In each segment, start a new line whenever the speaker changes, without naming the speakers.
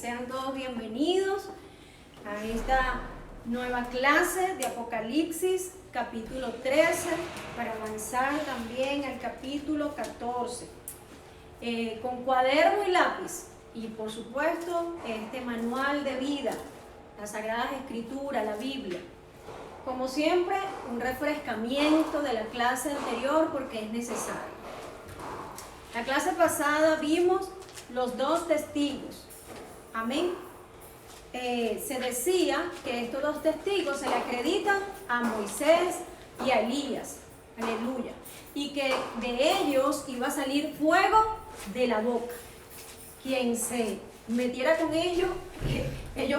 Sean todos bienvenidos a esta nueva clase de Apocalipsis, capítulo 13, para avanzar también al capítulo 14. Con cuaderno y lápiz, y por supuesto este manual de vida, las Sagradas Escrituras, la Biblia. Como siempre, un refrescamiento de la clase anterior porque es necesario. La clase pasada vimos los dos testigos. Amén. Se decía que estos dos testigos se le acreditan a Moisés y a Elías. Aleluya. Y que de ellos iba a salir fuego de la boca. Quien se metiera con ellos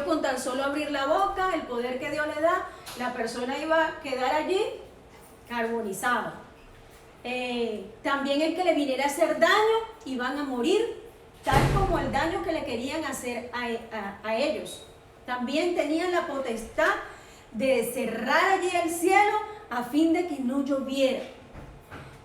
con tan solo abrir la boca, el poder que Dios le da, la persona iba a quedar allí carbonizada. También el que le viniera a hacer daño, iban a morir, tal como el daño que le querían hacer a ellos. También tenían la potestad de cerrar allí el cielo a fin de que no lloviera.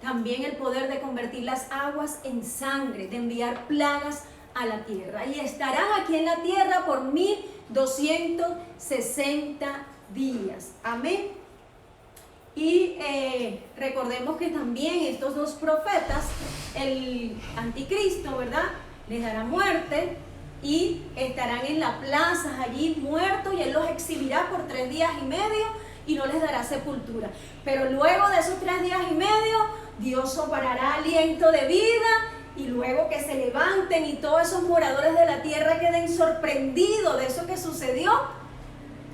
También el poder de convertir las aguas en sangre, de enviar plagas a la tierra. Y estarán aquí en la tierra por 1260 días. Amén. Y recordemos que también estos dos profetas, el anticristo, ¿verdad?, les dará muerte y estarán en la plaza allí muertos, y él los exhibirá por 3 días y medio y no les dará sepultura. Pero luego de esos 3 días y medio, Dios soplará aliento de vida, y luego que se levanten y todos esos moradores de la tierra queden sorprendidos de eso que sucedió,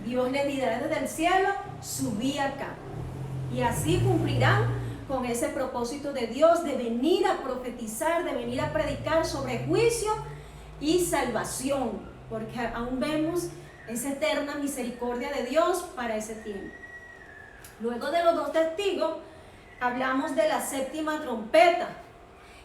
Dios les dirá desde el cielo: subí acá. Y así cumplirán con ese propósito de Dios de venir a profetizar, de venir a predicar sobre juicio y salvación, porque aún vemos esa eterna misericordia de Dios para ese tiempo. Luego de los dos testigos, hablamos de la séptima trompeta,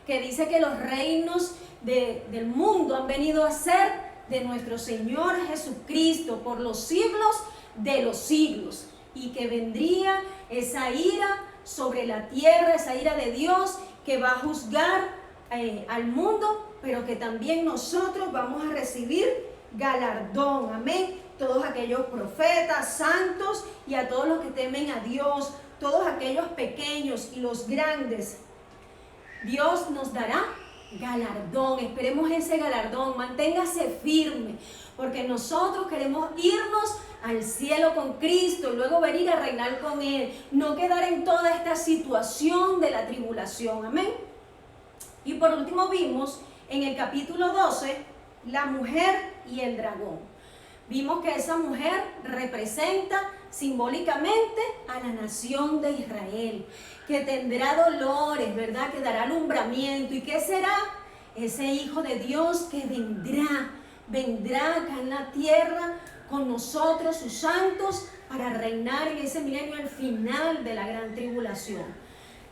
que dice que los reinos del mundo han venido a ser de nuestro Señor Jesucristo por los siglos de los siglos, y que vendría esa ira sobre la tierra, esa ira de Dios que va a juzgar al mundo, pero que también nosotros vamos a recibir galardón. Amén. Todos aquellos profetas, santos, y a todos los que temen a Dios, todos aquellos pequeños y los grandes, Dios nos dará galardón. Esperemos ese galardón. Manténgase firme, porque nosotros queremos irnos al cielo con Cristo y luego venir a reinar con Él, no quedar en toda esta situación de la tribulación. Amén. Y por último vimos en el capítulo 12 la mujer y el dragón. Vimos que esa mujer representa simbólicamente a la nación de Israel, que tendrá dolores, ¿verdad?, que dará alumbramiento. ¿Y qué será? Ese Hijo de Dios que vendrá acá en la tierra con nosotros, sus santos, para reinar en ese milenio al final de la gran tribulación.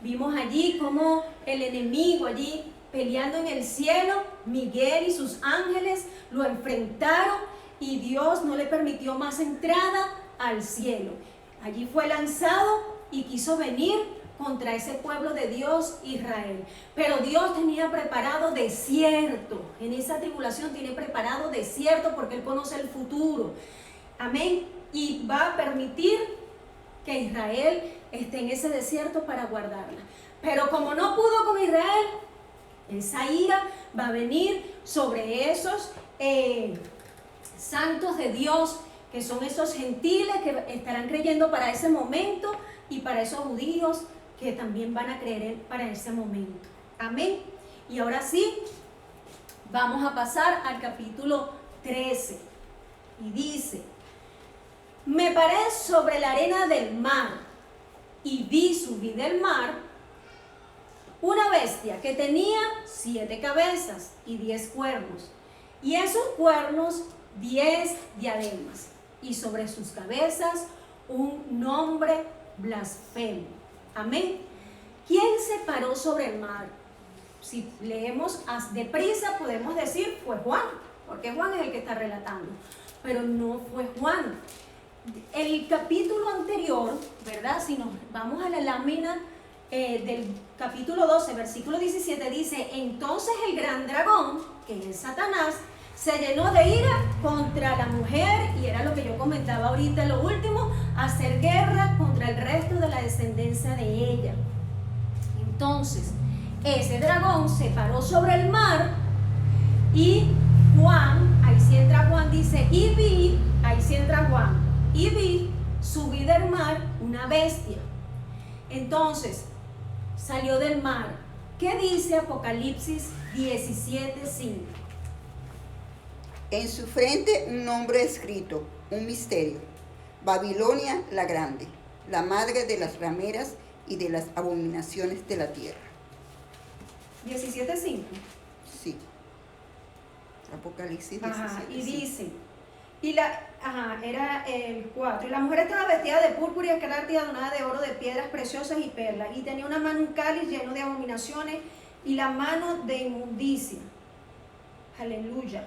Vimos allí cómo el enemigo allí peleando en el cielo, Miguel y sus ángeles lo enfrentaron y Dios no le permitió más entrada al cielo. Allí fue lanzado y quiso venir contra ese pueblo de Dios, Israel. Pero Dios tenía preparado desierto. En esa tribulación tiene preparado desierto porque Él conoce el futuro. Amén. Y va a permitir que Israel esté en ese desierto para guardarla. Pero como no pudo con Israel, esa ira va a venir sobre esos santos de Dios, que son esos gentiles que estarán creyendo para ese momento, y para esos judíos que también van a creer para ese momento. Amén. Y ahora sí, vamos a pasar al capítulo 13. Y dice: me paré sobre la arena del mar y vi subir del mar una bestia que tenía 7 cabezas y 10 cuernos, y esos cuernos 10 diademas, y sobre sus cabezas un nombre blasfemo. Amén. ¿Quién se paró sobre el mar? Si leemos deprisa podemos decir fue Juan, porque Juan es el que está relatando, pero no fue Juan. El capítulo anterior, ¿verdad?, si nos vamos a la lámina del capítulo 12, versículo 17, dice: entonces el gran dragón, que es Satanás, se llenó de ira contra la mujer, y era lo que yo comentaba ahorita, lo último, hacer guerra contra el resto de la descendencia de ella. Entonces, ese dragón se paró sobre el mar, y Juan, ahí sí entra Juan, dice, y vi, ahí sí entra Juan, y vi subir del mar una bestia. Entonces, salió del mar. ¿Qué dice Apocalipsis 17:5?
En su frente un nombre escrito, un misterio. Babilonia la grande, la madre de las rameras y de las abominaciones de la tierra.
17:5.
Sí. Apocalipsis 17.
Ajá, y dice, era el 4. Y la mujer estaba vestida de púrpura y escarlata y adornada de oro, de piedras preciosas y perlas. Y tenía una mano un cáliz lleno de abominaciones y la mano de inmundicia. Aleluya.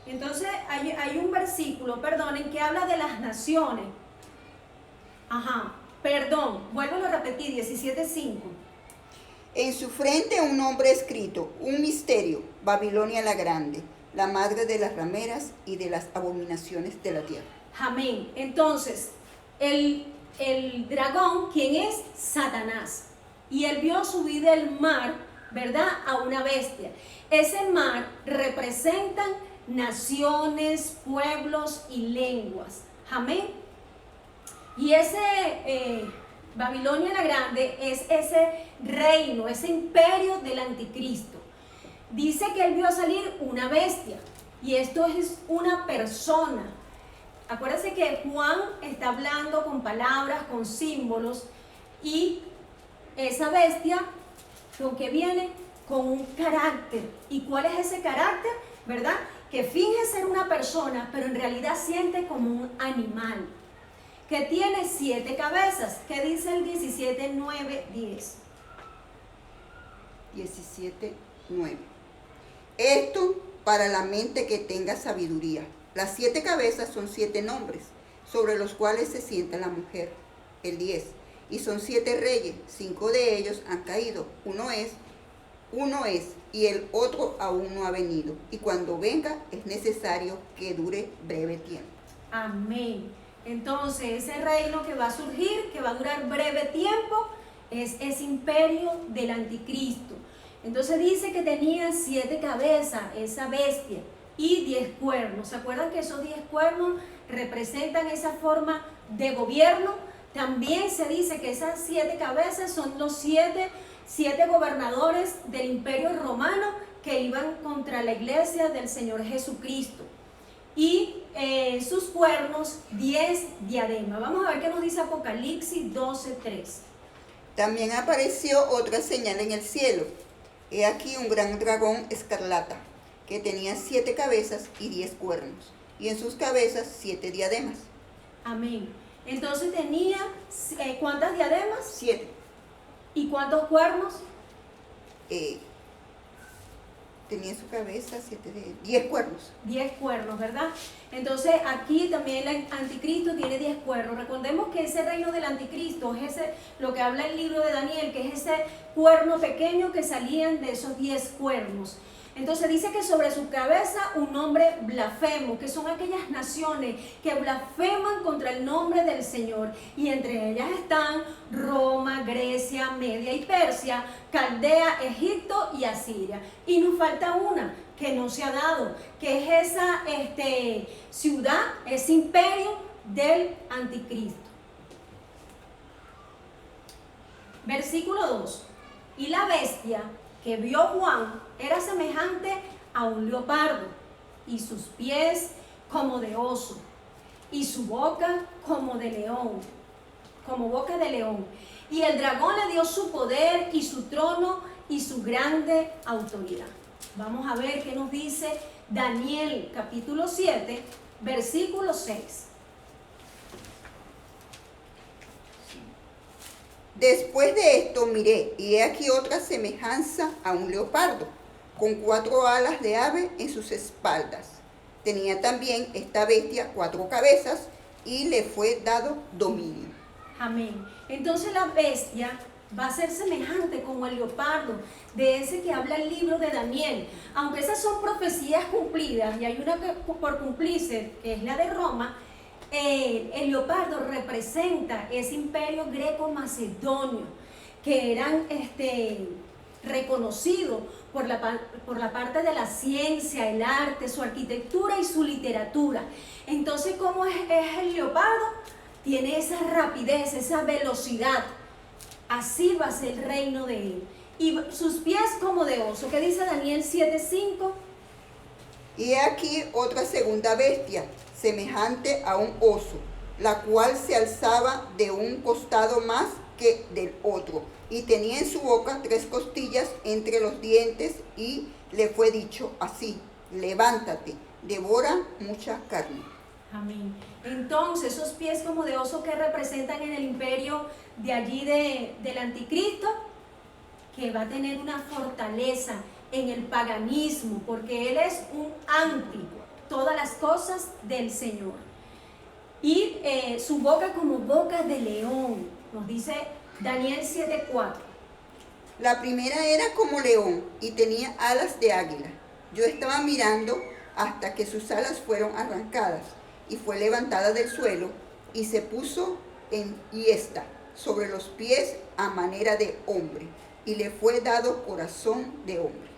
Entonces hay un versículo, perdonen, que habla de las naciones. Vuelvo a repetir, 17:5.
En su frente un nombre escrito, un misterio, Babilonia la grande, la madre de las rameras y de las abominaciones de la tierra.
Amén. Entonces, el dragón, ¿quién es? Satanás. Y él vio subir del mar, ¿verdad?, a una bestia. Ese mar representan naciones, pueblos y lenguas. Amén. Y ese Babilonia la grande es ese reino, ese imperio del anticristo. Dice que él vio salir una bestia, y esto es una persona. Acuérdense que Juan está hablando con palabras, con símbolos, y esa bestia, ¿con qué viene? Con un carácter. ¿Y cuál es ese carácter? ¿Verdad? Que finge ser una persona, pero en realidad siente como un animal. Que tiene 7 cabezas. ¿Qué dice el 17:9-10?
17:9. Esto para la mente que tenga sabiduría. Las 7 cabezas son 7 nombres, sobre los cuales se sienta la mujer. El 10. Y son 7 reyes, 5 de ellos han caído. Uno es, y el otro aún no ha venido. Y cuando venga es necesario que dure breve tiempo.
Amén. Entonces, ese reino que va a surgir, que va a durar breve tiempo, es ese imperio del anticristo. Entonces dice que tenía 7 cabezas, esa bestia, y 10 cuernos. ¿Se acuerdan que esos 10 cuernos representan esa forma de gobierno? También se dice que esas 7 cabezas son los 7 gobernadores del imperio romano que iban contra la iglesia del Señor Jesucristo. Y sus cuernos 10 diademas. Vamos a ver qué nos dice Apocalipsis 12:3.
También apareció otra señal en el cielo. He aquí un gran dragón escarlata, que tenía 7 cabezas y 10 cuernos, y en sus cabezas 7 diademas.
Amén. Entonces tenía, ¿cuántas diademas?
7.
¿Y cuántos cuernos?
Tenía en su cabeza 10 cuernos.
10 cuernos, ¿verdad? Entonces aquí también el anticristo tiene 10 cuernos. Recordemos que ese reino del anticristo es lo que habla el libro de Daniel, que es ese cuerno pequeño que salían de esos 10 cuernos. Entonces dice que sobre su cabeza un nombre blasfemo, que son aquellas naciones que blasfeman contra el nombre del Señor. Y entre ellas están Roma, Grecia, Media y Persia, Caldea, Egipto y Asiria. Y nos falta una que no se ha dado, que es esa ciudad, ese imperio del anticristo. Versículo 2. Y la bestia que vio Juan era semejante a un leopardo, y sus pies como de oso, y su boca como de león, como boca de león. Y el dragón le dio su poder y su trono y su grande autoridad. Vamos a ver qué nos dice Daniel capítulo 7, versículo 6.
Después de esto miré, y he aquí otra semejanza a un leopardo, con 4 alas de ave en sus espaldas. Tenía también esta bestia 4 cabezas, y le fue dado dominio.
Amén. Entonces la bestia va a ser semejante como el leopardo, de ese que habla el libro de Daniel. Aunque esas son profecías cumplidas, y hay una que por cumplirse, que es la de Roma, el leopardo representa ese imperio greco-macedonio, que eran reconocidos por la parte de la ciencia, el arte, su arquitectura y su literatura. Entonces, ¿cómo es el leopardo? Tiene esa rapidez, esa velocidad. Así va a ser el reino de él. Y sus pies como de oso. ¿Qué dice Daniel 7:5?
Y he aquí otra segunda bestia, semejante a un oso, la cual se alzaba de un costado más que del otro, y tenía en su boca 3 costillas entre los dientes, y le fue dicho así: levántate, devora mucha carne.
Amén. Entonces, esos pies como de oso que representan en el imperio de allí del anticristo, que va a tener una fortaleza en el paganismo, porque él es un anti todas las cosas del Señor. Y su boca como boca de león, nos dice Daniel 7:4.
La primera era como león y tenía alas de águila. Yo estaba mirando hasta que sus alas fueron arrancadas, y fue levantada del suelo y se puso en hiesta sobre los pies a manera de hombre, y le fue dado corazón de hombre.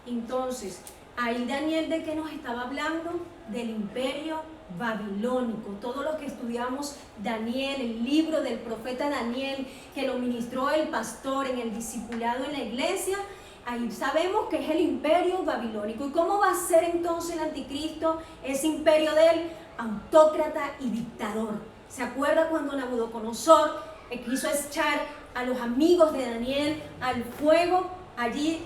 Entonces, ahí Daniel, ¿de qué nos estaba hablando? Del imperio babilónico. Todo lo que estudiamos Daniel, el libro del profeta Daniel, que lo ministró el pastor en el discipulado en la iglesia, ahí sabemos que es el imperio babilónico. ¿Y cómo va a ser entonces el anticristo, ese imperio de él? Autócrata y dictador. ¿Se acuerda cuando Nabucodonosor quiso echar a los amigos de Daniel al fuego allí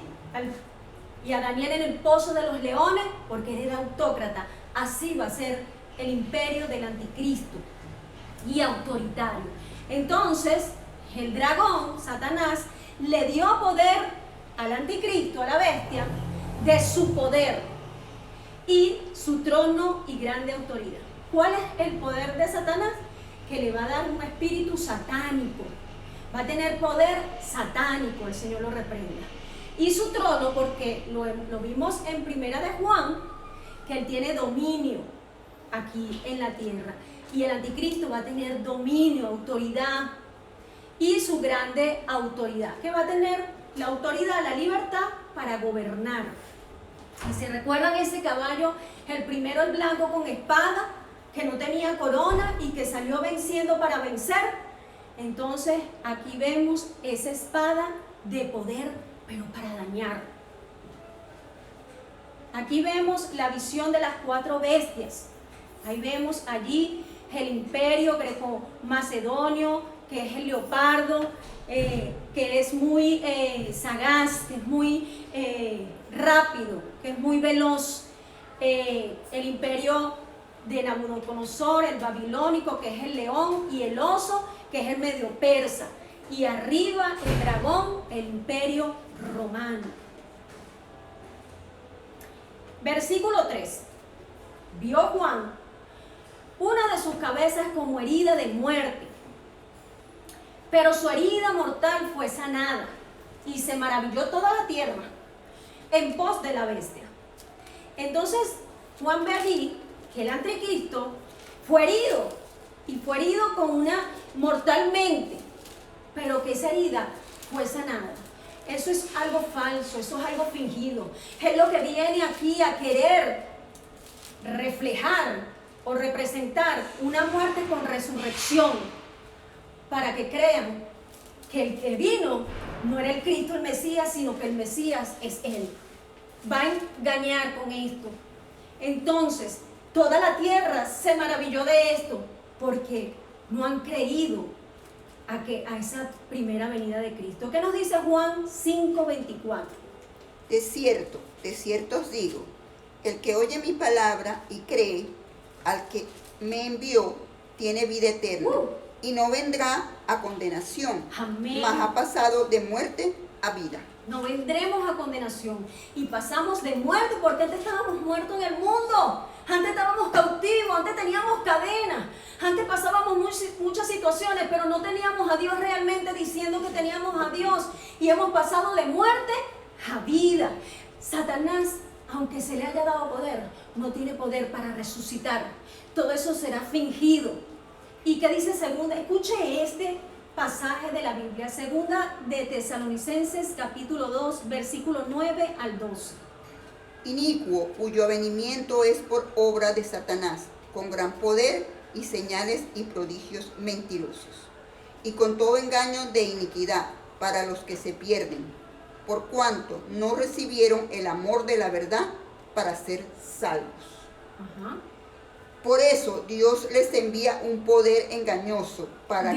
y a Daniel en el pozo de los leones? Porque él era autócrata. Así va a ser el imperio del anticristo y autoritario. Entonces, el dragón, Satanás, le dio poder al anticristo, a la bestia, de su poder y su trono y grande autoridad. ¿Cuál es el poder de Satanás? Que le va a dar un espíritu satánico. Va a tener poder satánico, el Señor lo reprenda. Y su trono, porque lo vimos en Primera de Juan, que él tiene dominio aquí en la tierra. Y el anticristo va a tener dominio, autoridad y su grande autoridad. Que va a tener la autoridad, la libertad para gobernar. Y se recuerdan ese caballo, el primero el blanco con espada, que no tenía corona y que salió venciendo para vencer. Entonces aquí vemos esa espada de poder, pero para dañar. Aquí vemos la visión de las 4 bestias. Ahí vemos allí el imperio greco-macedonio, que es el leopardo, que es muy sagaz, que es muy rápido, que es muy veloz. El imperio de Nabucodonosor, el babilónico, que es el león, y el oso, que es el medio persa. Y arriba el dragón, el imperio romano. Versículo 3. Vio Juan una de sus cabezas como herida de muerte, pero su herida mortal fue sanada, y se maravilló toda la tierra en pos de la bestia. Entonces Juan ve allí que el anticristo fue herido, y fue herido con una mortalmente, pero que esa herida fue sanada. Eso es algo falso, eso es algo fingido. Es lo que viene aquí a querer reflejar o representar una muerte con resurrección, para que crean que el que vino no era el Cristo, el Mesías, sino que el Mesías es Él. Va a engañar con esto. Entonces, toda la tierra se maravilló de esto, porque no han creído a esa primera venida de Cristo. ¿Qué nos dice Juan 5:24?
De cierto os digo, el que oye mi palabra y cree al que me envió, tiene vida eterna, y no vendrá a condenación,
Amén.
mas ha pasado de muerte a vida.
No vendremos a condenación, y pasamos de muerte, porque antes estábamos muertos en el mundo. Antes estábamos cautivos, antes teníamos cadenas, Antes pasábamos muchas situaciones, pero no teníamos a Dios realmente diciendo que teníamos a Dios. Y hemos pasado de muerte a vida. Satanás, aunque se le haya dado poder, no tiene poder para resucitar. Todo eso será fingido. ¿Y qué dice segunda? Escuche este pasaje de la Biblia. Segunda de Tesalonicenses, capítulo 2, versículo 9 al 12.
Inicuo, cuyo avenimiento es por obra de Satanás, con gran poder y señales y prodigios mentirosos, y con todo engaño de iniquidad para los que se pierden, por cuanto no recibieron el amor de la verdad para ser salvos.
Ajá.
Por eso Dios les envía un poder engañoso para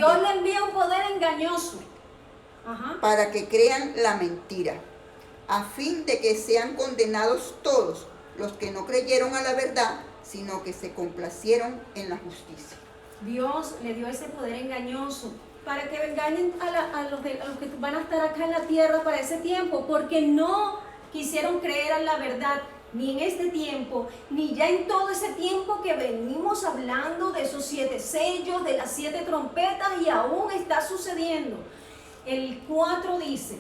que crean la mentira, a fin de que sean condenados todos los que no creyeron a la verdad, sino que se complacieron en la justicia.
Dios le dio ese poder engañoso para que engañen a los que van a estar acá en la tierra para ese tiempo, porque no quisieron creer en la verdad, ni en este tiempo, ni ya en todo ese tiempo que venimos hablando de esos 7 sellos, de las 7 trompetas, y aún está sucediendo. El 4 dice,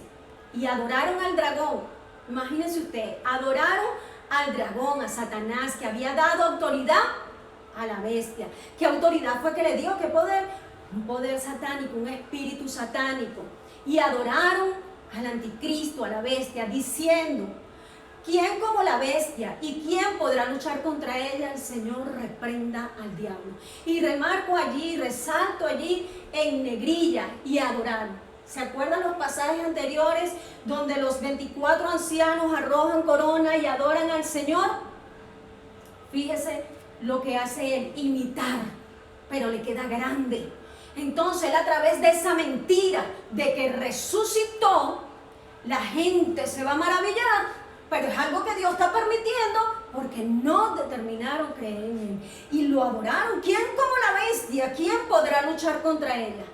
y adoraron al dragón. Imagínense usted, adoraron al dragón, a Satanás, que había dado autoridad a la bestia. ¿Qué autoridad fue que le dio? ¿Qué poder? Un poder satánico, un espíritu satánico. Y adoraron al anticristo, a la bestia, diciendo, ¿quién como la bestia? ¿Y quién podrá luchar contra ella? El Señor reprenda al diablo. Y remarco allí, resalto allí en negrilla, y adoraron. ¿Se acuerdan los pasajes anteriores donde los 24 ancianos arrojan corona y adoran al Señor? Fíjese lo que hace él, imitar, pero le queda grande. Entonces él, a través de esa mentira de que resucitó, la gente se va a maravillar, pero es algo que Dios está permitiendo porque no determinaron creer en él y lo adoraron. ¿Quién como la bestia? ¿Quién podrá luchar contra ella?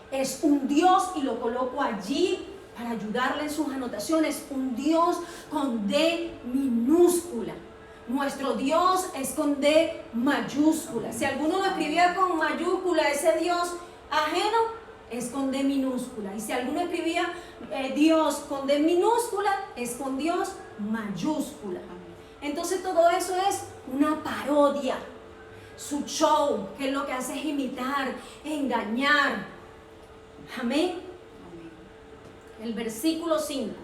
Es un Dios, y lo coloco allí para ayudarle en sus anotaciones, un Dios con D minúscula. Nuestro Dios es con D mayúscula. Si alguno lo escribía con mayúscula, ese Dios ajeno es con D minúscula. Y si alguno escribía Dios con D minúscula, es con Dios mayúscula. Entonces todo eso es una parodia. Su show, que es lo que hace es imitar, engañar. Amén. El versículo 5.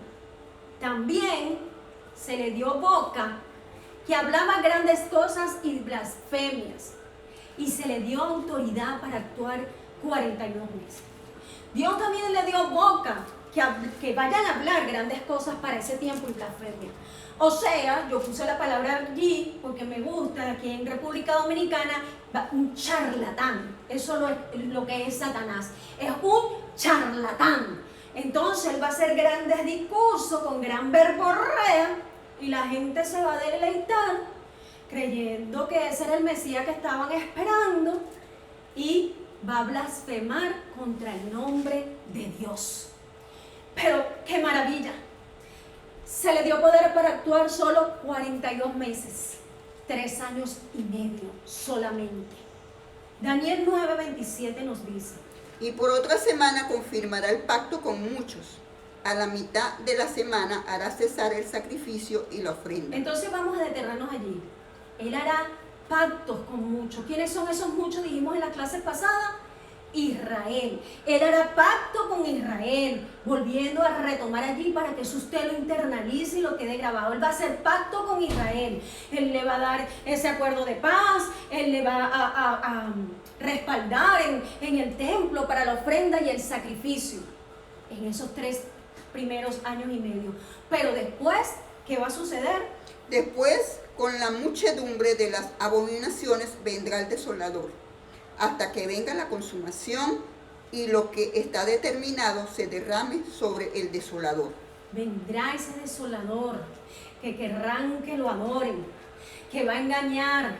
También se le dio boca que hablaba grandes cosas y blasfemias, y se le dio autoridad para actuar 42 meses. Dios también le dio boca que vayan a hablar grandes cosas para ese tiempo y blasfemia. O sea, yo puse la palabra allí porque me gusta, aquí en República Dominicana, un charlatán. Eso es lo que es Satanás. Es un charlatán. Entonces él va a hacer grandes discursos con gran verborrea y la gente se va a deleitar creyendo que ese era el Mesías que estaban esperando, y va a blasfemar contra el nombre de Dios. Pero qué maravilla. Se le dio poder para actuar solo 42 meses, 3 años y medio solamente. Daniel 9:27 nos dice:
y por otra semana confirmará el pacto con muchos. A la mitad de la semana hará cesar el sacrificio y la ofrenda.
Entonces vamos a detenernos allí. Él hará pactos con muchos. ¿Quiénes son esos muchos? Dijimos en la clase pasada, Israel. Él hará pacto con Israel, volviendo a retomar allí para que usted lo internalice y lo quede grabado. Él va a hacer pacto con Israel. Él le va a dar ese acuerdo de paz. Él le va a respaldar en el templo para la ofrenda y el sacrificio en esos 3 primeros años y medio. Pero después, ¿qué va a suceder?
Después, con la muchedumbre de las abominaciones vendrá el desolador, hasta que venga la consumación y lo que está determinado se derrame sobre el desolador.
Vendrá ese desolador que querrán que lo adoren, que va a engañar,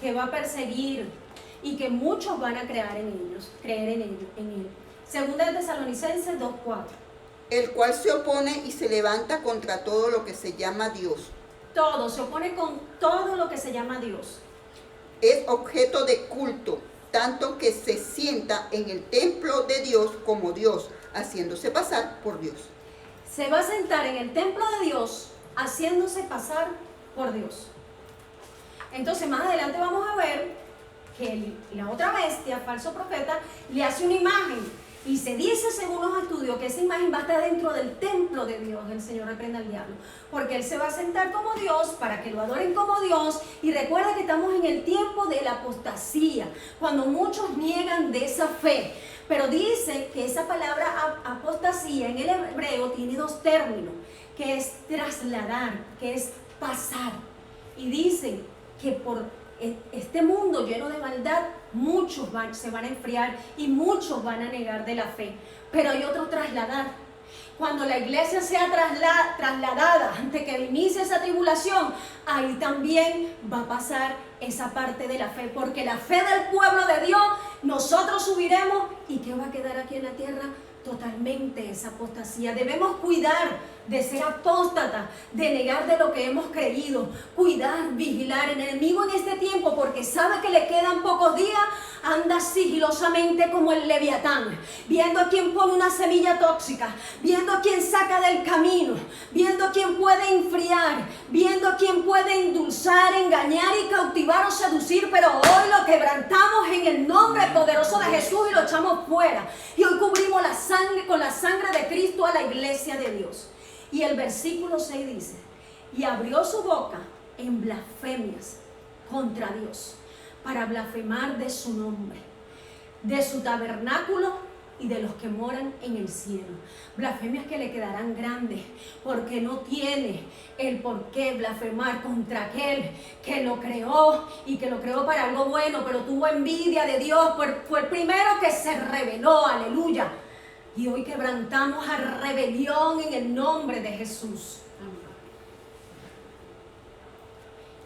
que va a perseguir, y que muchos van a creer en él. Segunda de Tesalonicenses 2:4.
El cual se opone y se levanta contra todo lo que se llama Dios.
Todo, se opone con todo lo que se llama Dios.
Es objeto de culto, tanto que se sienta en el templo de Dios como Dios, haciéndose pasar por Dios.
Se va a sentar en el templo de Dios haciéndose pasar por Dios. Entonces más adelante vamos a ver que la otra bestia, falso profeta, le hace una imagen. Y se dice, según los estudios, que esa imagen va a estar dentro del templo de Dios. El Señor reprenda al diablo. Porque Él se va a sentar como Dios para que lo adoren como Dios. Y recuerda que estamos en el tiempo de la apostasía, cuando muchos niegan de esa fe. Pero dice que esa palabra apostasía en el hebreo tiene dos términos, que es trasladar, que es pasar. Y dice que por este mundo lleno de maldad, muchos se van a enfriar y muchos van a negar de la fe. Pero hay otro trasladar. Cuando la iglesia sea trasladada antes que inicie esa tribulación, ahí también va a pasar esa parte de la fe. Porque la fe del pueblo de Dios, nosotros subiremos. ¿Y qué va a quedar aquí en la tierra? Totalmente esa apostasía. Debemos cuidar de ser apóstata, de negar de lo que hemos creído, cuidar, vigilar. El enemigo en este tiempo, porque sabe que le quedan pocos días, anda sigilosamente como el leviatán, viendo a quién pone una semilla tóxica, viendo a quién saca del camino, viendo a quién puede enfriar, viendo a quién puede endulzar, engañar y cautivar o seducir. Pero hoy lo quebrantamos en el nombre poderoso de Jesús y lo echamos fuera. Y hoy cubrimos la sangre con la sangre de Cristo a la iglesia de Dios. Y el versículo 6 dice: y abrió su boca en blasfemias contra Dios, para blasfemar de su nombre, de su tabernáculo y de los que moran en el cielo. Blasfemias que le quedarán grandes, porque no tiene el por qué blasfemar contra aquel que lo creó y que lo creó para algo bueno, pero tuvo envidia de Dios, fue el primero que se rebeló, aleluya. Y hoy quebrantamos a rebelión en el nombre de Jesús.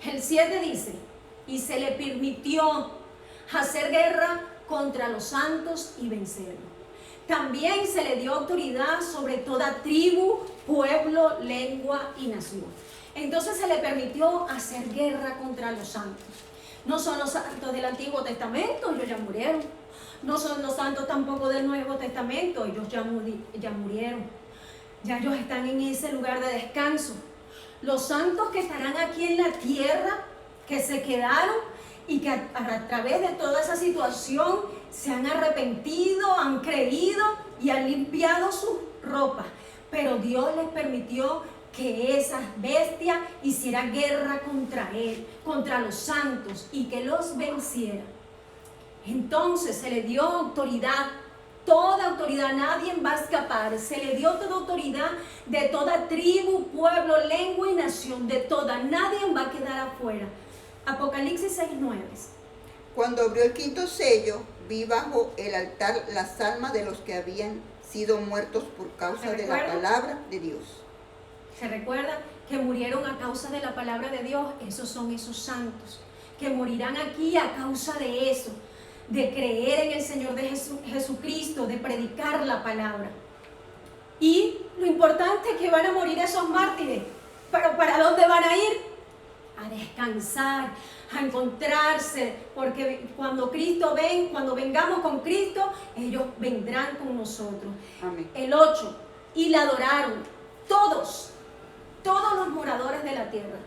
El 7 dice: y se le permitió hacer guerra contra los santos y vencerlos. También se le dio autoridad sobre toda tribu, pueblo, lengua y nación. Entonces se le permitió hacer guerra contra los santos. No son los santos del Antiguo Testamento, ellos ya murieron. No son los santos tampoco del Nuevo Testamento, ellos ya murieron. Ya ellos están en ese lugar de descanso. Los santos que estarán aquí en la tierra, que se quedaron y que a través de toda esa situación se han arrepentido, han creído y han limpiado sus ropas. Pero Dios les permitió que esa bestia hiciera guerra contra él, contra los santos, y que los venciera. Entonces se le dio autoridad, toda autoridad, nadie va a escapar. Se le dio toda autoridad de toda tribu, pueblo, lengua y nación, de toda, nadie va a quedar afuera. Apocalipsis 6:9.
Cuando abrió el quinto sello, vi bajo el altar las almas de los que habían sido muertos por causa de la palabra de Dios.
¿Se recuerda que murieron a causa de la palabra de Dios? Esos son esos santos que morirán aquí a causa de eso, de creer en el Señor de Jesucristo, de predicar la palabra. Y lo importante es que van a morir esos mártires. ¿Pero para dónde van a ir? A descansar, a encontrarse, porque cuando vengamos con Cristo, ellos vendrán con nosotros.
Amén.
El 8, y la adoraron todos los moradores de la tierra,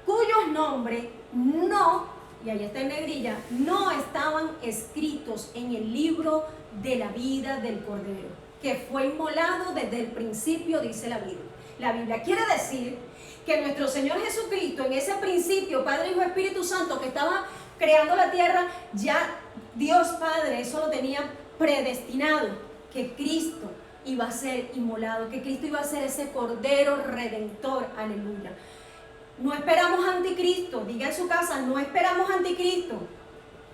cuyos nombres no, y ahí está en negrilla, no estaban escritos en el libro de la vida del Cordero, que fue inmolado desde el principio, dice la Biblia. La Biblia quiere decir que nuestro Señor Jesucristo, en ese principio, Padre, Hijo, Espíritu Santo, que estaba creando la tierra, ya Dios Padre, eso lo tenía predestinado, que Cristo iba a ser inmolado, que Cristo iba a ser ese Cordero Redentor, aleluya. No esperamos anticristo, diga en su casa, no esperamos anticristo.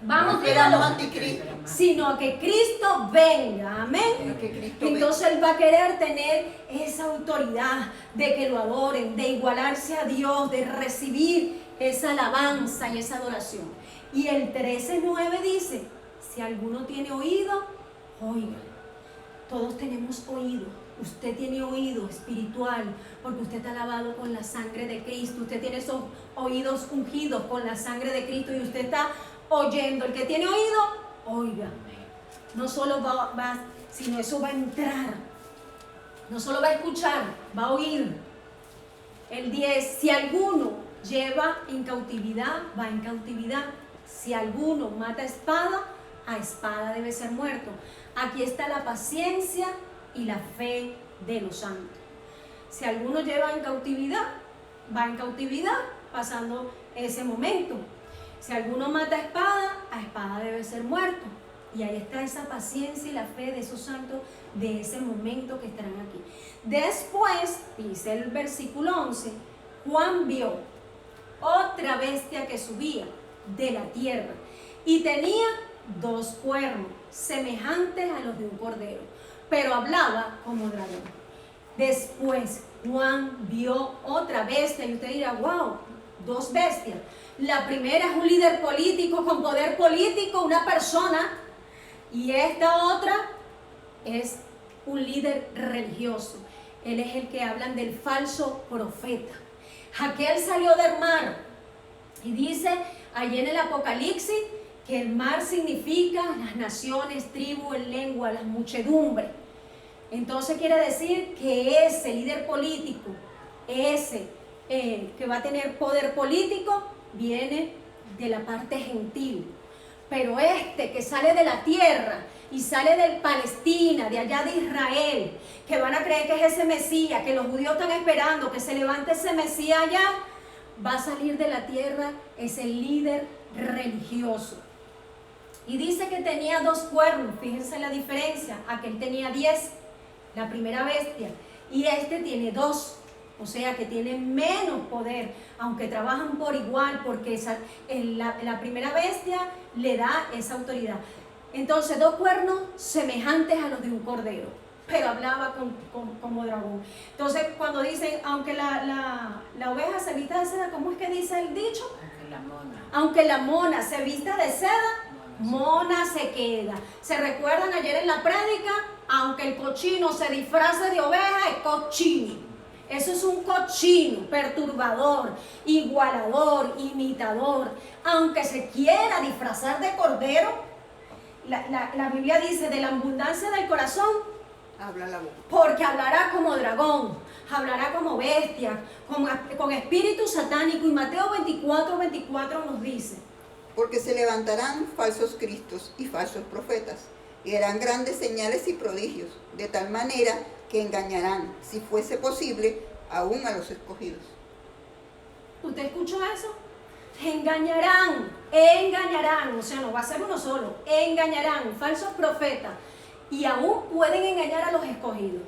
Vamos, dígalo,
anticristo,
sino que Cristo venga, amén. Entonces Él va a querer tener esa autoridad de que lo adoren, de igualarse a Dios, de recibir esa alabanza y esa adoración. Y el 13:9 dice: si alguno tiene oído, oiga. Todos tenemos oído. Usted tiene oído espiritual porque usted está lavado con la sangre de Cristo. Usted tiene esos oídos ungidos con la sangre de Cristo y usted está oyendo. El que tiene oído, Oiga, no solo sino eso va a entrar. No solo va a escuchar, va a oír. El 10, si alguno lleva en cautividad, va en cautividad. Si alguno mata a espada debe ser muerto. Aquí está la paciencia y la fe de los santos. Si alguno lleva en cautividad, va en cautividad, pasando ese momento. Si alguno mata a espada debe ser muerto. Y ahí está esa paciencia y la fe de esos santos de ese momento que estarán aquí. Después, dice el versículo 11, Juan vio otra bestia que subía de la tierra y tenía 2 cuernos semejantes a los de un cordero, pero hablaba como dragón. Después Juan vio otra bestia y usted dirá, wow, 2 bestias. La primera es un líder político con poder político, una persona, y esta otra es un líder religioso. Él es el que hablan del falso profeta. Aquel salió del mar y dice allí en el Apocalipsis que el mar significa las naciones, tribus, lengua, las muchedumbres. Entonces quiere decir que ese líder político, ese que va a tener poder político, viene de la parte gentil. Pero este que sale de la tierra y sale de Palestina, de allá de Israel, que van a creer que es ese Mesías, que los judíos están esperando que se levante ese Mesías allá, va a salir de la tierra, es el líder religioso. Y dice que tenía 2 cuernos, fíjense la diferencia, aquel tenía 10, la primera bestia, y este tiene 2. O sea que tienen menos poder, aunque trabajan por igual, porque la primera bestia le da esa autoridad. Entonces, 2 cuernos semejantes a los de un cordero, pero hablaba como dragón. Entonces, cuando dicen, aunque la oveja se vista de seda, ¿cómo es que dice el dicho? Aunque la mona se vista de seda, mona se queda. ¿Se recuerdan ayer en la prédica? Aunque el cochino se disfrace de oveja, es cochino. Eso es un cochino, perturbador, igualador, imitador. Aunque se quiera disfrazar de cordero, la Biblia dice, de la abundancia del corazón,
habla la boca.
Porque hablará como dragón, hablará como bestia, con espíritu satánico. Y Mateo 24 nos dice,
porque se levantarán falsos cristos y falsos profetas, y harán grandes señales y prodigios, de tal manera que engañarán, si fuese posible, aún a los escogidos.
¿Usted escuchó eso? Engañarán, o sea, no va a ser uno solo, engañarán, falsos profetas, y aún pueden engañar a los escogidos.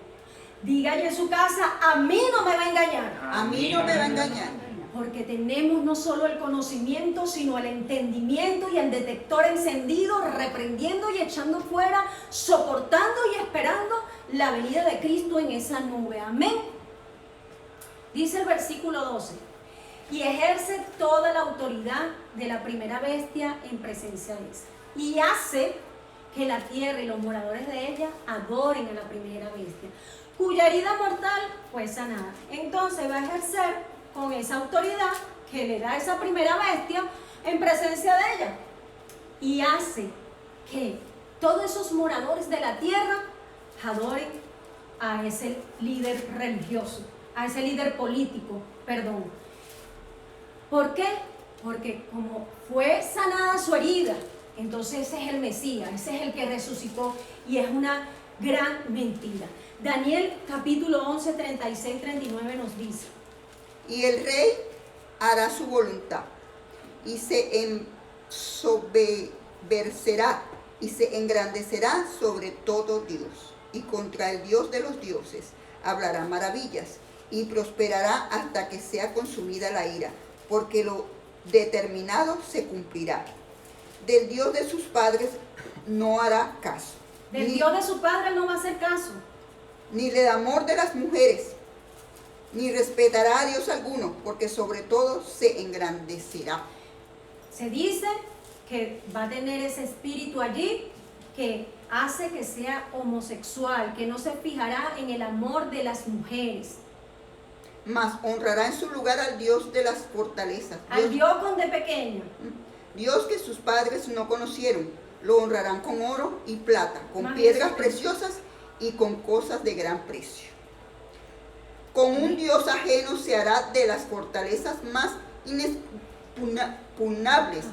Dígale en su casa, a mí no me va a engañar.
A mí no me va a engañar.
Porque tenemos no solo el conocimiento, sino el entendimiento y el detector encendido, reprendiendo y echando fuera, soportando y esperando la venida de Cristo en esa nube. Amén. Dice el versículo 12, y ejerce toda la autoridad de la primera bestia en presencia de esa, y hace que la tierra y los moradores de ella adoren a la primera bestia, cuya herida mortal fue sanada. Entonces va a ejercer con esa autoridad que le da esa primera bestia en presencia de ella, y hace que todos esos moradores de la tierra adoren a ese líder religioso, a ese líder político, perdón. ¿Por qué? Porque como fue sanada su herida, entonces ese es el Mesías, ese es el que resucitó, y es una gran mentira. Daniel capítulo 11, 36, 39 nos dice,
y el rey hará su voluntad, y se ensoberbecerá, y se engrandecerá sobre todo Dios, y contra el Dios de los dioses hablará maravillas, y prosperará hasta que sea consumida la ira, porque lo determinado se cumplirá. Del Dios de sus padres no hará caso.
Del Dios de su padre no va a hacer caso.
Ni del amor de las mujeres, ni respetará a Dios alguno, porque sobre todo se engrandecerá.
Se dice que va a tener ese espíritu allí que hace que sea homosexual, que no se fijará en el amor de las mujeres.
Mas honrará en su lugar al Dios de las fortalezas.
Al Dios con de pequeño.
Dios que sus padres no conocieron, Lo honrarán con oro y plata, con piedras preciosas y con cosas de gran precio. Con un Dios ajeno se hará de las fortalezas más inexpugnables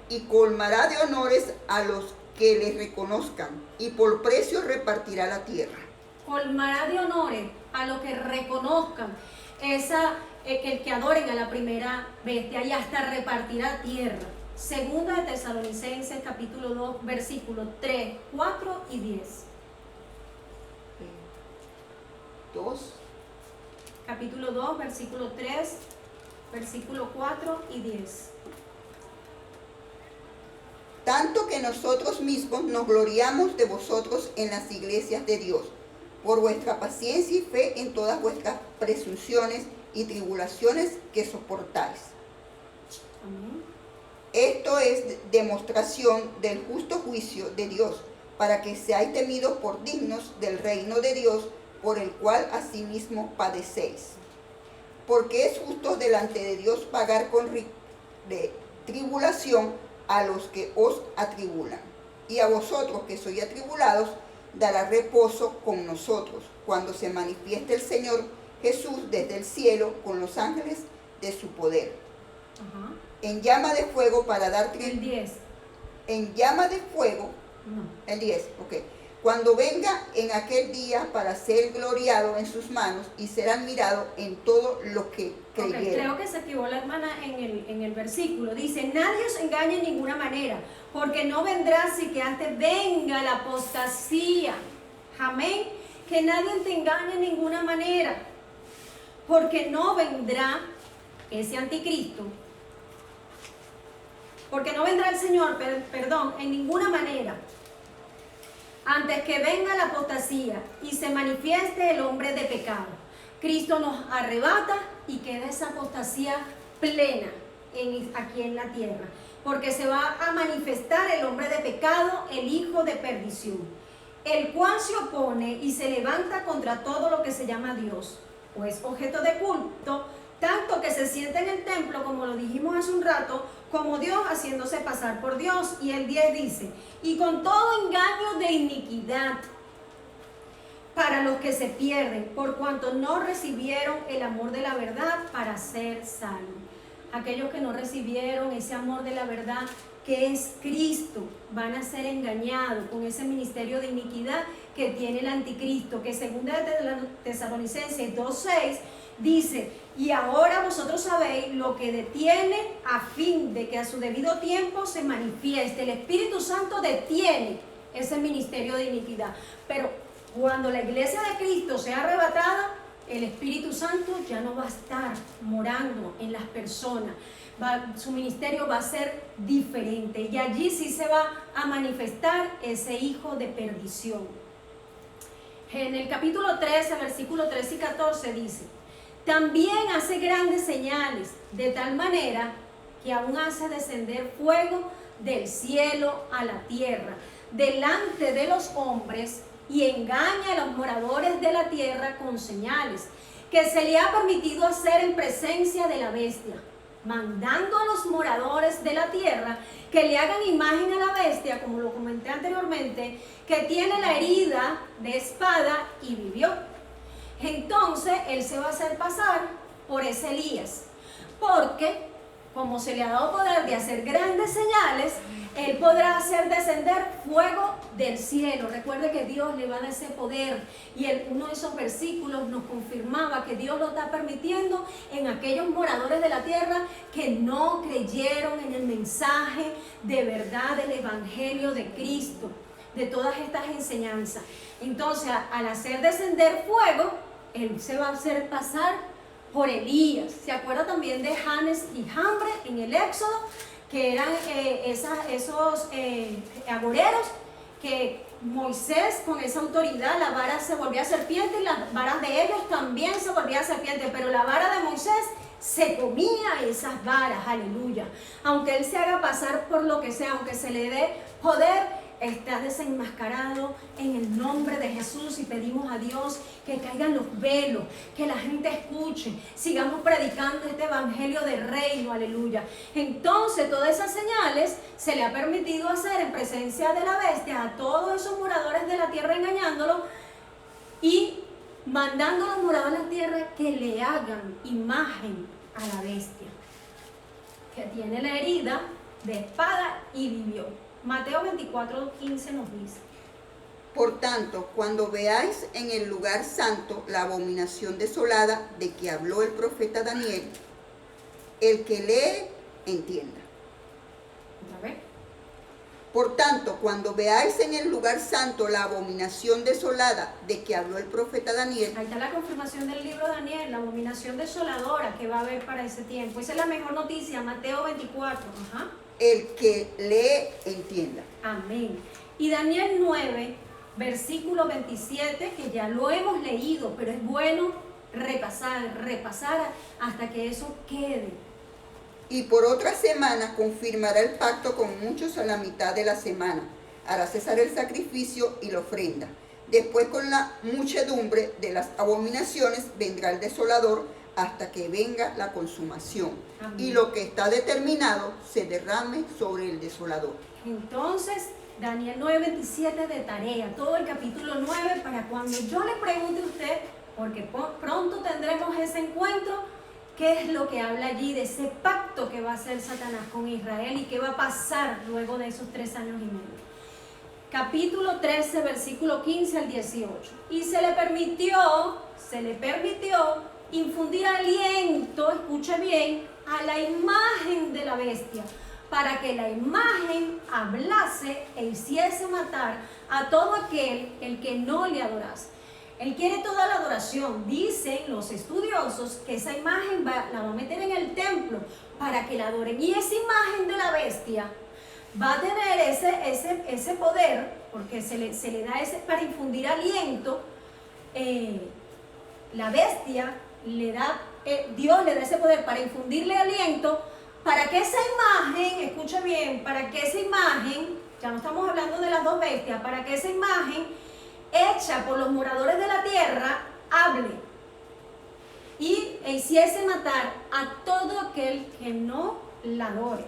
y colmará de honores a los que le reconozcan, y por precio repartirá la tierra.
Colmará de honores a los que reconozcan que adoren a la primera bestia, y hasta repartirá tierra. Segunda de Tesalonicenses capítulo 2 versículos 3, 4 y 10.
2.
Capítulo 2 versículo 3, versículo 4 y 10.
Tanto que nosotros mismos nos gloriamos de vosotros en las iglesias de Dios, por vuestra paciencia y fe en todas vuestras presunciones y tribulaciones que soportáis.
Amén.
Esto es demostración del justo juicio de Dios, para que seáis temidos por dignos del reino de Dios, por el cual asimismo padecéis. Porque es justo delante de Dios pagar con tribulación a los que os atribulan. Y a vosotros que sois atribulados, dará reposo con nosotros, cuando se manifieste el Señor Jesús desde el cielo con los ángeles de su poder. En llama de fuego para dar
El 10.
En llama de fuego,
No.
el 10, ok. Cuando venga en aquel día para ser gloriado en sus manos y ser admirado en todo lo que creyeron.
Okay, creo que se equivocó la hermana en el versículo. Dice, nadie os engañe en ninguna manera, porque no vendrá si que antes venga la apostasía. Amén. Que nadie te engañe en ninguna manera, porque no vendrá ese anticristo. Porque no vendrá el Señor, perdón, en ninguna manera, antes que venga la apostasía y se manifieste el hombre de pecado. Cristo nos arrebata y queda esa apostasía plena aquí en la tierra, porque se va a manifestar el hombre de pecado, el hijo de perdición, el cual se opone y se levanta contra todo lo que se llama Dios, o es objeto de culto, tanto que se sienta en el templo, como lo dijimos hace un rato, como Dios, haciéndose pasar por Dios. Y el 10 dice, y con todo engaño de iniquidad para los que se pierden, por cuanto no recibieron el amor de la verdad para ser salvos. Aquellos que no recibieron ese amor de la verdad, que es Cristo, van a ser engañados con ese ministerio de iniquidad que tiene el anticristo, que según de Tesalonicenses 2:6 dice, y ahora vosotros sabéis lo que detiene a fin de que a su debido tiempo se manifieste. El Espíritu Santo detiene ese ministerio de iniquidad, pero cuando la iglesia de Cristo sea arrebatada, el Espíritu Santo ya no va a estar morando en las personas. Su ministerio va a ser diferente y allí sí se va a manifestar ese hijo de perdición. En el capítulo 13, versículos 13 y 14 dice, también hace grandes señales, de tal manera que aún hace descender fuego del cielo a la tierra, delante de los hombres, y engaña a los moradores de la tierra con señales, que se le ha permitido hacer en presencia de la bestia, mandando a los moradores de la tierra que le hagan imagen a la bestia, como lo comenté anteriormente, que tiene la herida de espada y vivió. Entonces él se va a hacer pasar por ese Elías, porque como se le ha dado poder de hacer grandes señales, él podrá hacer descender fuego del cielo. Recuerde que Dios le va a dar ese poder, y uno de esos versículos nos confirmaba que Dios lo está permitiendo en aquellos moradores de la tierra que no creyeron en el mensaje de verdad del Evangelio de Cristo, de todas estas enseñanzas. Entonces, al hacer descender fuego, él se va a hacer pasar por Elías. ¿Se acuerda también de Janes y Jambre en el Éxodo? Que eran esos agoreros, que Moisés con esa autoridad, la vara se volvía serpiente y las varas de ellos también se volvían serpiente, pero la vara de Moisés se comía esas varas, aleluya. Aunque él se haga pasar por lo que sea, aunque se le dé poder, estás desenmascarado en el nombre de Jesús y pedimos a Dios que caigan los velos, que la gente escuche, sigamos predicando este evangelio de reino, aleluya. Entonces todas esas señales se le ha permitido hacer en presencia de la bestia a todos esos moradores de la tierra, engañándolos y mandando a los moradores de la tierra que le hagan imagen a la bestia, que tiene la herida de espada y vivió. Mateo 24:15 nos dice:
Por tanto, cuando veáis en el lugar santo la abominación desolada de que habló el profeta Daniel, el que lee, entienda.
¿Otra vez?
Por tanto, cuando veáis en el lugar santo la abominación desolada de que habló el profeta Daniel.
Ahí está la confirmación del libro de Daniel, la abominación desoladora que va a haber para ese tiempo. Esa es la mejor noticia, Mateo 24. Ajá.
El que lee, entienda.
Amén. Y Daniel 9, versículo 27, que ya lo hemos leído, pero es bueno repasar hasta que eso quede.
Y por otra semana confirmará el pacto con muchos a la mitad de la semana. Hará cesar el sacrificio y la ofrenda. Después, con la muchedumbre de las abominaciones, vendrá el desolador hasta que venga la consumación. Amén. Y lo que está determinado se derrame sobre el desolador.
Entonces, Daniel 9:27 de tarea, todo el capítulo 9, para cuando yo le pregunte a usted, porque pronto tendremos ese encuentro, ¿qué es lo que habla allí de ese pacto que va a hacer Satanás con Israel y qué va a pasar luego de esos 3 años y medio? Capítulo 13, versículo 15 al 18. Y se le permitió infundir aliento, escuche bien, a la imagen de la bestia, para que la imagen hablase e hiciese matar a todo aquel el que no le adorase. Él quiere toda la adoración. Dicen los estudiosos que esa imagen la va a meter en el templo para que la adoren. Y esa imagen de la bestia va a tener ese poder, porque se le da ese para infundir aliento. La bestia Dios le da ese poder para infundirle aliento, para que esa imagen, escuche bien, para que esa imagen, ya no estamos hablando de las dos bestias, para que esa imagen hecha por los moradores de la tierra hable y hiciese matar a todo aquel que no la adore.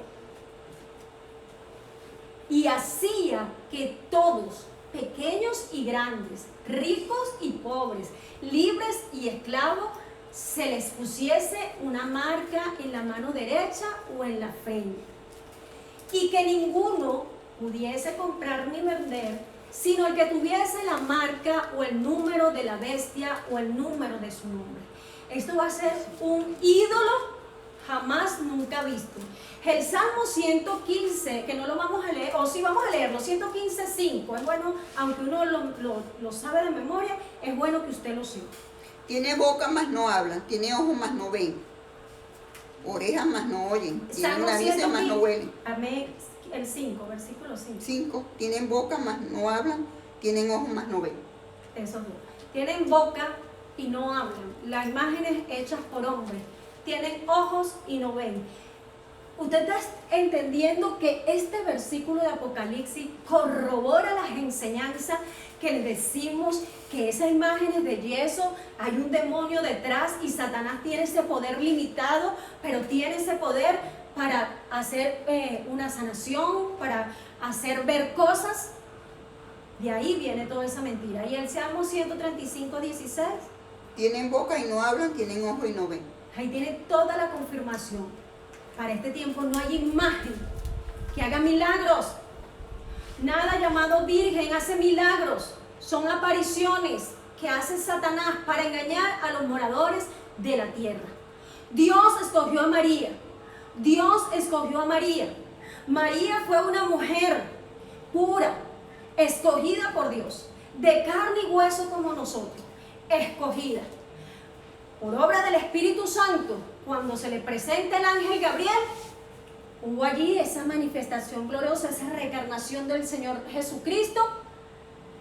Y hacía que todos, pequeños y grandes, ricos y pobres, libres y esclavos, se les pusiese una marca en la mano derecha o en la frente, y que ninguno pudiese comprar ni vender, sino el que tuviese la marca o el número de la bestia o el número de su nombre. Esto va a ser un ídolo jamás nunca visto. El Salmo 115, que no lo vamos a leer, o sí vamos a leerlo, 115:5, es bueno, aunque uno lo sabe de memoria, es bueno que usted lo sepa.
Tiene boca, mas no hablan, tiene ojos, mas no ven, orejas, mas no oyen, tiene narices, mas no huelen.
Amén. El 5, versículo 5.
5, tienen boca, mas no hablan, tienen ojos, mas no ven.
Esos dos. Tienen boca y no hablan. Las imágenes hechas por hombres. Tienen ojos y no ven. Usted está entendiendo que este versículo de Apocalipsis corrobora las enseñanzas que le decimos que esas imágenes de yeso, hay un demonio detrás y Satanás tiene ese poder limitado, pero tiene ese poder para hacer una sanación, para hacer ver cosas. De ahí viene toda esa mentira. Y el Salmo 135:16.
Tienen boca y no hablan, tienen ojos y no ven.
Ahí tiene toda la confirmación. Para este tiempo no hay imagen que haga milagros. Nada llamado virgen hace milagros. Son apariciones que hace Satanás para engañar a los moradores de la tierra. Dios escogió a María. Dios escogió a María. María fue una mujer pura, escogida por Dios, de carne y hueso como nosotros, escogida. Por obra del Espíritu Santo, cuando se le presenta el ángel Gabriel, hubo allí esa manifestación gloriosa, esa reencarnación del Señor Jesucristo,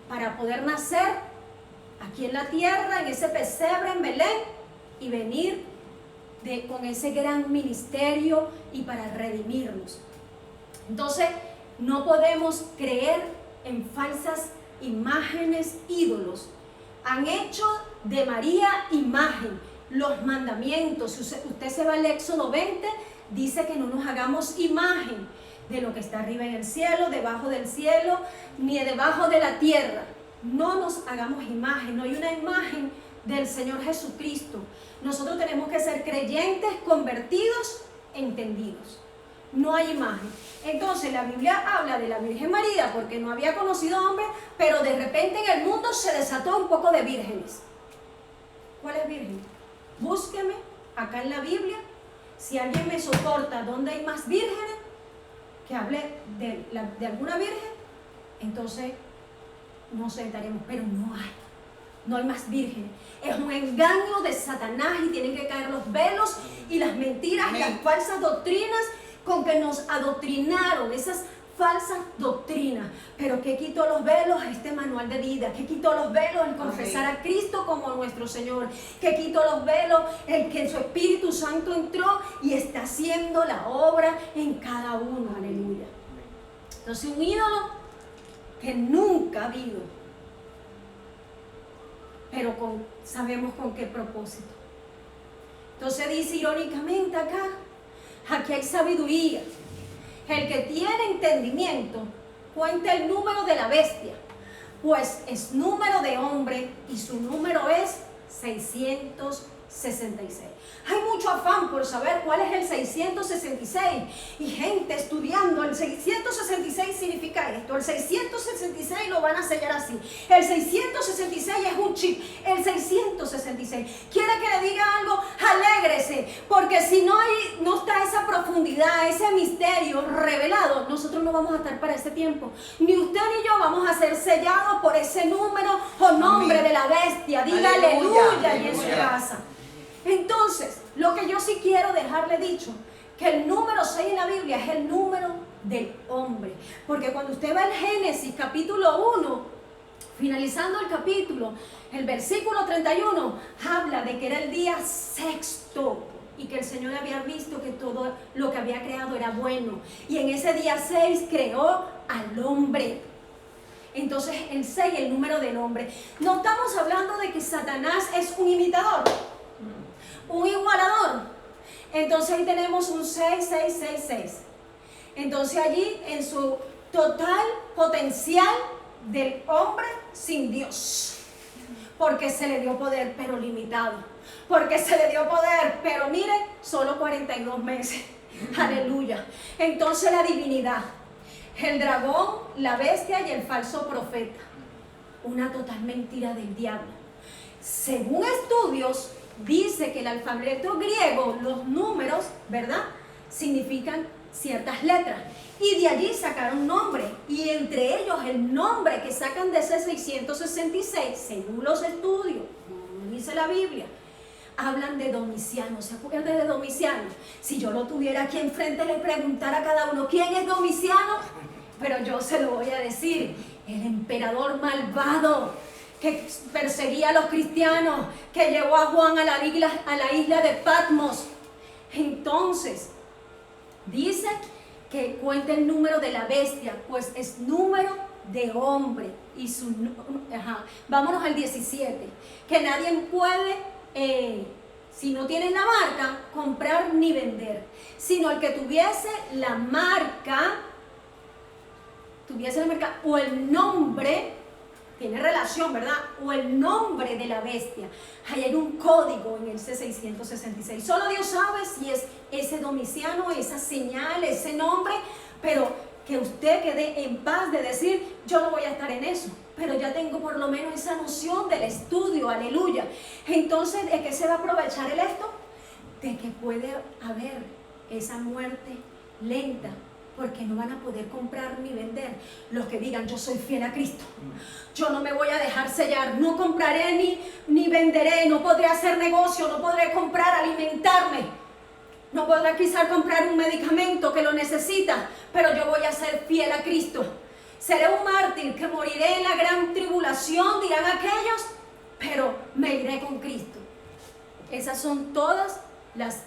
para poder nacer aquí en la tierra, en ese pesebre en Belén, y venir con ese gran ministerio y para redimirnos. Entonces, no podemos creer en falsas imágenes, ídolos. Han hecho de María imagen, los mandamientos. Si usted se va al Éxodo 20, dice que no nos hagamos imagen de lo que está arriba en el cielo, debajo del cielo, ni debajo de la tierra. No nos hagamos imagen, no hay una imagen del Señor Jesucristo. Nosotros tenemos que ser creyentes, convertidos, entendidos. No hay imagen. Entonces la Biblia habla de la Virgen María porque no había conocido hombre, pero de repente en el mundo se desató un poco de vírgenes. ¿Cuáles vírgenes? Búsqueme acá en la Biblia, si alguien me soporta dónde hay más vírgenes, que hable de alguna virgen, entonces nos sentaremos, pero no hay más vírgenes. Es un engaño de Satanás y tienen que caer los velos y las mentiras y las falsas doctrinas con que nos adoctrinaron, esas falsas doctrinas. Pero ¿qué quitó los velos? Este manual de vida. ¿Qué quitó los velos? El confesar a Cristo como nuestro Señor. ¿Qué quitó los velos? El que su Espíritu Santo entró y está haciendo la obra en cada uno. Aleluya. Entonces un ídolo que nunca ha habido, pero sabemos con qué propósito. Entonces dice irónicamente acá, aquí hay sabiduría. El que tiene entendimiento cuenta el número de la bestia, pues es número de hombre y su número es 666. Hay mucho afán por saber cuál es el 666 y gente estudiando. El 666 significa esto, el 666 lo van a sellar así, el 666 es un chip, el 666 quiere que le diga algo, alégrese, porque si no está esa profundidad, ese misterio revelado, nosotros no vamos a estar para ese tiempo, ni usted ni yo vamos a ser sellados por ese número o nombre de la bestia. Diga aleluya y en su casa. Entonces, lo que yo sí quiero dejarle dicho, que el número 6 en la Biblia es el número del hombre. Porque cuando usted va al Génesis capítulo 1, finalizando el capítulo, el versículo 31, habla de que era el día sexto y que el Señor había visto que todo lo que había creado era bueno. Y en ese día 6 creó al hombre. Entonces el 6 el número del hombre. No estamos hablando de que Satanás es un imitador, un igualador. Entonces ahí tenemos un 6666. Entonces allí en su total potencial del hombre sin Dios, porque se le dio poder pero limitado, porque se le dio poder pero mire, solo 42 meses. Aleluya. Entonces la divinidad, el dragón, la bestia y el falso profeta, una total mentira del diablo. Según estudios, dice que el alfabeto griego, los números, ¿verdad?, significan ciertas letras. Y de allí sacaron nombres. Y entre ellos el nombre que sacan de ese 666, según los estudios, dice la Biblia, hablan de Domiciano. ¿Se acuerdan de Domiciano? Si yo lo tuviera aquí enfrente, le preguntara a cada uno, ¿quién es Domiciano? Pero yo se lo voy a decir, el emperador malvado que perseguía a los cristianos, que llevó a Juan a la isla de Patmos. Entonces, dice que cuenta el número de la bestia, pues es número de hombre. Y vámonos al 17, que nadie puede, si no tiene la marca, comprar ni vender, sino el que tuviese la marca o el nombre, tiene relación, ¿verdad?, o el nombre de la bestia. Ahí hay un código en el C666. Solo Dios sabe si es ese Domiciano, esa señal, ese nombre, pero que usted quede en paz de decir, yo no voy a estar en eso, pero ya tengo por lo menos esa noción del estudio, aleluya. Entonces, ¿de qué se va a aprovechar el esto? De que puede haber esa muerte lenta, porque no van a poder comprar ni vender. Los que digan, yo soy fiel a Cristo, yo no me voy a dejar sellar, no compraré ni venderé, no podré hacer negocio, no podré comprar, alimentarme, no podré quizás comprar un medicamento que lo necesita, pero yo voy a ser fiel a Cristo. Seré un mártir que moriré en la gran tribulación, dirán aquellos, pero me iré con Cristo. Esas son todas las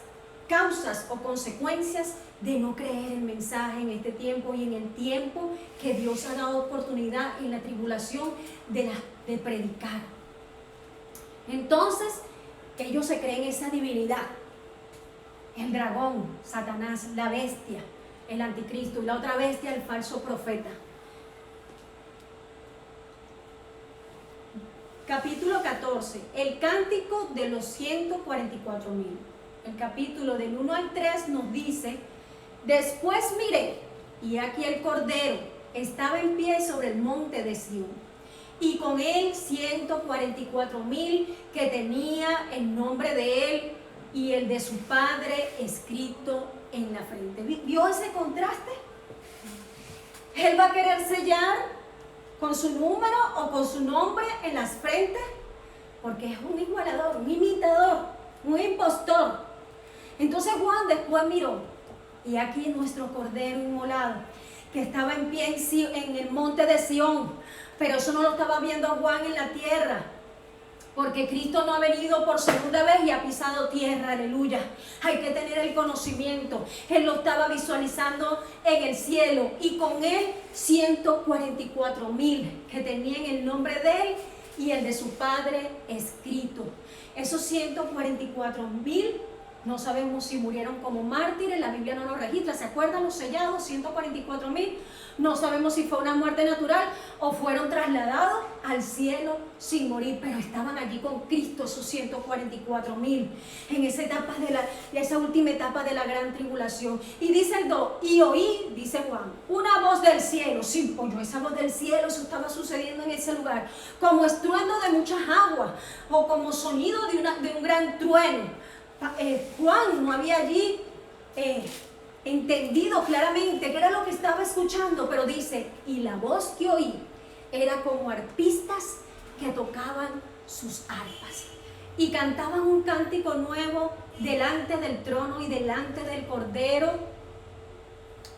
causas o consecuencias de no creer el mensaje en este tiempo y en el tiempo que Dios ha dado oportunidad en la tribulación de predicar. Entonces, ellos se creen esa divinidad. El dragón, Satanás, la bestia, el anticristo, y la otra bestia, el falso profeta. Capítulo 14, el cántico de los 144,000. El capítulo del 1 al 3 nos dice: después miré, y aquí el Cordero estaba en pie sobre el monte de Sión, y con él 144,000 que tenía el nombre de él y el de su padre escrito en la frente. ¿Vio ese contraste? Él va a querer sellar con su número o con su nombre en las frentes, porque es un igualador, un imitador, un impostor. Entonces Juan después miró, y aquí nuestro Cordero inmolado, que estaba en pie en el monte de Sión, pero eso no lo estaba viendo Juan en la tierra, porque Cristo no ha venido por segunda vez y ha pisado tierra, aleluya. Hay que tener el conocimiento. Él lo estaba visualizando en el cielo, y con él 144,000 que tenían el nombre de él y el de su padre escrito. Esos 144,000 no sabemos si murieron como mártires, la Biblia no lo registra. ¿Se acuerdan los sellados? 144,000. No sabemos si fue una muerte natural o fueron trasladados al cielo sin morir, pero estaban allí con Cristo, esos 144,000, en esa etapa esa última etapa de la gran tribulación. Y dice el 2, y oí, dice Juan, una voz del cielo. Sí, oyó esa voz del cielo, eso estaba sucediendo en ese lugar, como estruendo de muchas aguas, o como sonido de un gran trueno. Juan no había allí entendido claramente qué era lo que estaba escuchando, pero dice, y la voz que oí era como arpistas que tocaban sus arpas y cantaban un cántico nuevo delante del trono y delante del Cordero,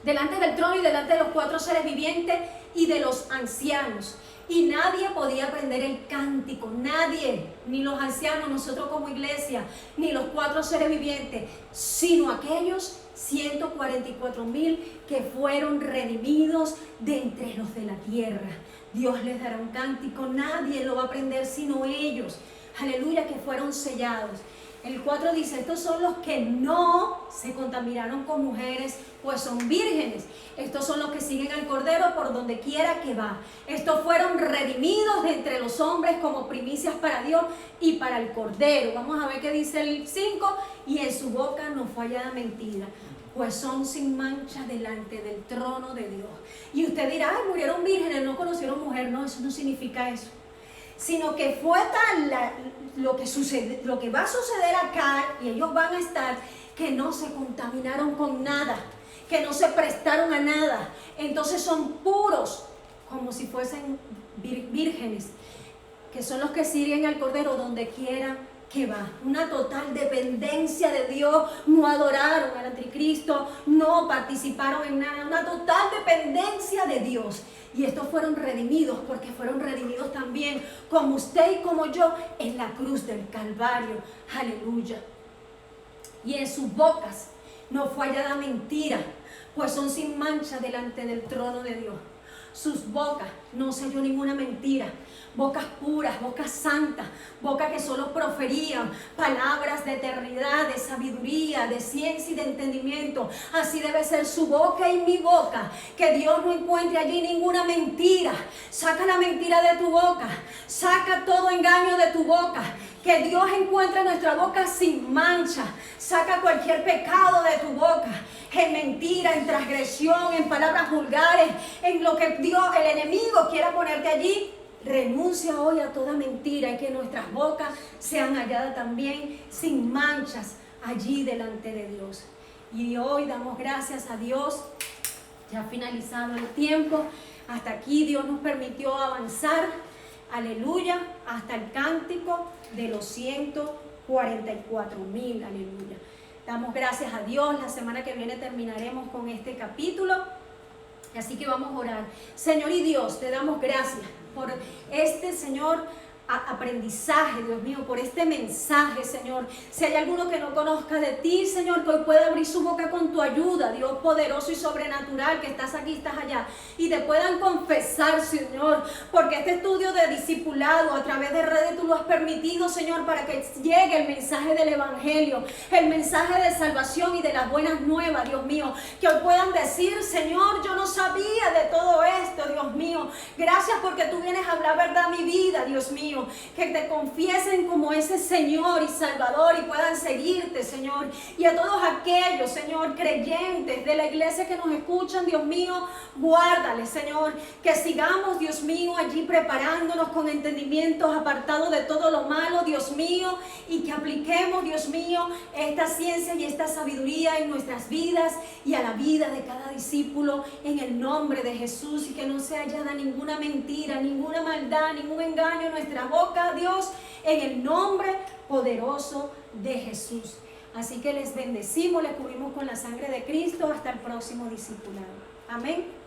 delante del trono y delante de los 4 seres vivientes y de los ancianos. Y nadie podía aprender el cántico, nadie, ni los ancianos, nosotros como iglesia, ni los 4 seres vivientes, sino aquellos 144,000 que fueron redimidos de entre los de la tierra. Dios les dará un cántico, nadie lo va a aprender sino ellos. Aleluya, que fueron sellados. El 4 dice, estos son los que no se contaminaron con mujeres, pues son vírgenes. Estos son los que siguen al Cordero por donde quiera que va. Estos fueron redimidos de entre los hombres como primicias para Dios y para el Cordero. Vamos a ver qué dice el 5. Y en su boca no fue hallada mentira, pues son sin mancha delante del trono de Dios. Y usted dirá, ay, murieron vírgenes, no conocieron mujer. No, eso no significa eso. Sino que fue tal lo que va a suceder acá, y ellos van a estar, que no se contaminaron con nada, que no se prestaron a nada. Entonces son puros, como si fuesen vírgenes, que son los que sirven al Cordero donde quiera que va. Una total dependencia de Dios. No adoraron al anticristo, no participaron en nada, una total dependencia de Dios. Y estos fueron redimidos, porque fueron redimidos también, como usted y como yo, en la cruz del Calvario. Aleluya. Y en sus bocas no fue hallada mentira, pues son sin mancha delante del trono de Dios. Sus bocas no se halló ninguna mentira. Bocas puras, bocas santas, bocas que solo proferían palabras de eternidad, de sabiduría, de ciencia y de entendimiento. Así debe ser su boca y mi boca, que Dios no encuentre allí ninguna mentira. Saca la mentira de tu boca, saca todo engaño de tu boca, que Dios encuentre nuestra boca sin mancha. Saca cualquier pecado de tu boca, en mentira, en transgresión, en palabras vulgares, en lo que Dios, el enemigo, quiera ponerte allí. Renuncia hoy a toda mentira, y que nuestras bocas sean halladas también sin manchas allí delante de Dios. Y hoy damos gracias a Dios, ya finalizado el tiempo. Hasta aquí Dios nos permitió avanzar, aleluya, hasta el cántico de los 144,000, aleluya. Damos gracias a Dios. La semana que viene terminaremos con este capítulo, así que vamos a orar. Señor y Dios, te damos gracias por este, Señor, aprendizaje, Dios mío, por este mensaje, Señor. Si hay alguno que no conozca de ti, Señor, que hoy pueda abrir su boca con tu ayuda, Dios poderoso y sobrenatural, que estás aquí, estás allá, y te puedan confesar, Señor, porque este estudio de discipulado a través de redes tú lo has permitido, Señor, para que llegue el mensaje del Evangelio, el mensaje de salvación y de las buenas nuevas, Dios mío, que hoy puedan decir, Señor, yo no sabía de todo esto, Dios mío, gracias porque tú vienes a hablar verdad a mi vida, Dios mío, que te confiesen como ese Señor y Salvador y puedan seguirte, Señor. Y a todos aquellos, Señor, creyentes de la iglesia que nos escuchan, Dios mío, guárdales, Señor, que sigamos, Dios mío, allí preparándonos con entendimientos, apartados de todo lo malo, Dios mío, y que apliquemos, Dios mío, esta ciencia y esta sabiduría en nuestras vidas y a la vida de cada discípulo en el nombre de Jesús, y que no se hallada ninguna mentira, ninguna maldad, ningún engaño en nuestra boca, Dios, en el nombre poderoso de Jesús. Así que les bendecimos, les cubrimos con la sangre de Cristo hasta el próximo discipulado. Amén.